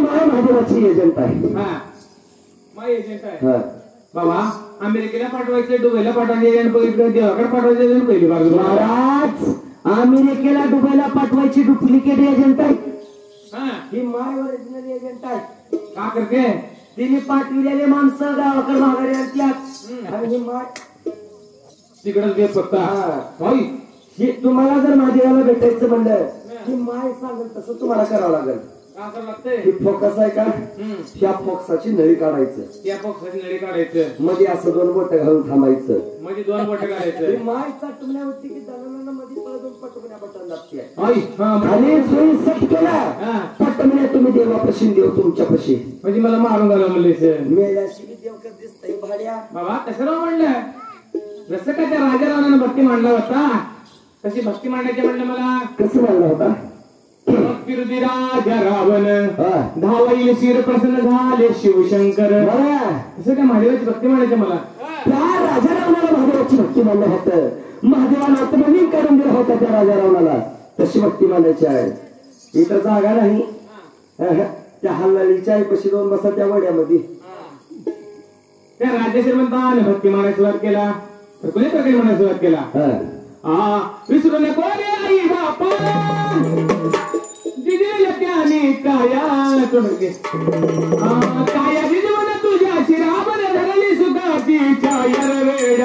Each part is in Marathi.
माय महादेवाची एजंट आहे. हा माय एजंट आहे. बाबा अमेरिकेला पाठवायचे, दुबईला पाठवायचे एजंट बघितलं, देवाकडे पाठवायचे एजंट पहिली बाजू. महाराज अमेरिकेला दुबईला पाठवायची डुप्लिकेट एजंट आहे. ही माय ओरिजिनल एजंट आहे. का करते? तिने पाठविलेले माणसं गावाकडे माघारी आणतात आणि ही माय तिकडच देत फक्त. हे तुम्हाला जर महादेवाला भेटायचं म्हणलं की माय सांगेल तसं तुम्हाला करावं लागेल. ही फोकस आहे का? त्या फोकसाची नळी काढायचं. त्या फोकसाची नळी काढायचं. मध्ये असं 2 बोट घालून थांबायचं. मध्ये 2 बोट काढायचं. माय चटण्यावरती की दलालांना मध्ये पळून पटकण्या बटन लागते. आणि सोयी सट केला पटकण्या तुम्ही देवापाशी देव तुमच्यापाशी. म्हणजे मला मारून घाला म्हणले मेल्याशी देव कधी दिसतंय भाड्या. बाबा तसं नाव म्हणलं. जसं का त्या राजा रावणानं भक्ती मांडला होता तशी भक्ती मांडायची म्हणलं. मला कसं मांडला होता? विरोधी राजा रावण धावईल शिर प्रसन्न झाले शिवशंकर. तसं काय महादेवाची भक्ती मांडायची मला. त्या राजा रावणाला महादेवाची भक्ती मांडलं होतं. महादेवाला आत्मलीन करून दिला होता त्या राजा रावणाला. तशी भक्ती मांडायची आहे. इतर जागा नाही. त्या हल्लालीच्या ऐपशी 2 बसा त्या वड्यामध्ये. त्या राजा श्रीमंताने भक्ती मांडायला सुरुवात केला तर कोणी प्रकारे म्हणायला सुरुवात केला. विसरू नको रे आई बापा दिलेल्या त्याने काया तोडके काया दिजवण तुझ्या शिरावर धरली सुखाची छायर वेळ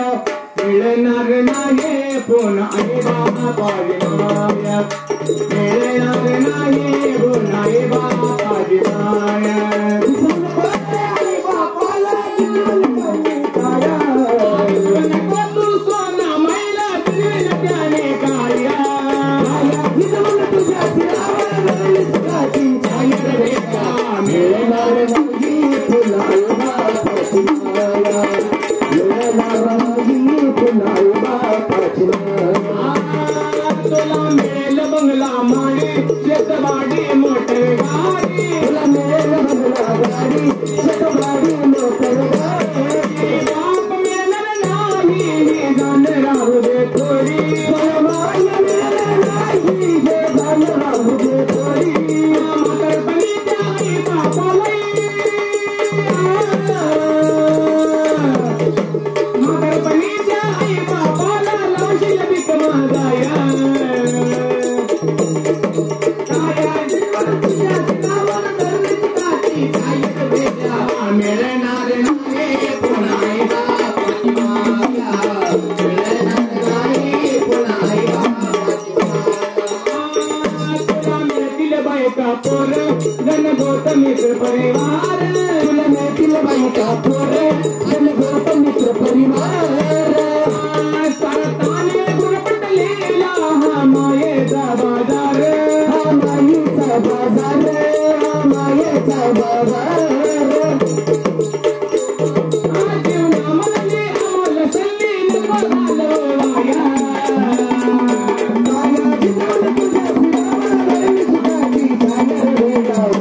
मिळणार नाही पुन्हा आई बाबा पाजनाया मिळणार नाही पुन्हा आई बाबा पाजनाया. मेल बंगला माडी शेतवाडी मोटर गाडी. मेल बंगला गाडी शेतवाडी मोटर गाडी. बाप मेल नाही जाण राहू दे थोडी. माय मेल नाही जाण राहू दे थोडी. म्हातारपणी त्याही बापाला म्हातारपणी त्याही बापाला लाशील भीक मागाया. मित्र परिवार तुला मिळतील बाई का पोर जनगोत मित्र परिवार. सरताने गुरपटलेला हा मायेचा बाजार. हा मायेचा बाजार. हा मायेचा बाजार. जीवना मधली अमोल सल्ली नको झालं वाया. माया जीवन तुझ्या फिरावर सुखाची छायर वेळा.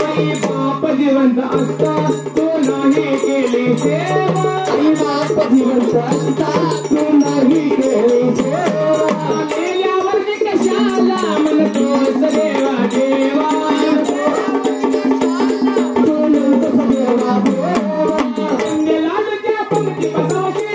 आई बाप जिवंत असता तू नाही केली सेवा. आई बाप जिवंत असता तू नाही केली सेवा. गेल्यावर कशाला म्हणतोस देवा देवा. देवा देवा लाडक्या पंक्ती बसावशी.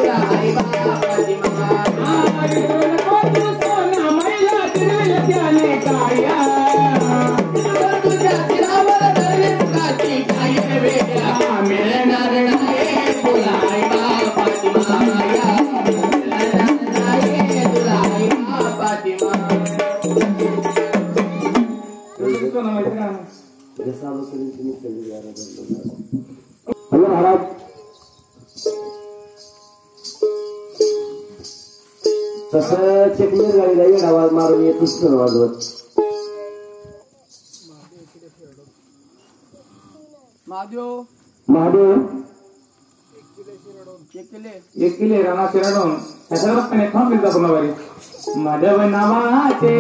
Bye. महाराज तसं चेकमेर गाडीला येणार मारून येतच वाजवत महादेव महादेव 1 किले राणा शिरडून ह्या सर्व थांबले जातो नवारी माधव नावाचे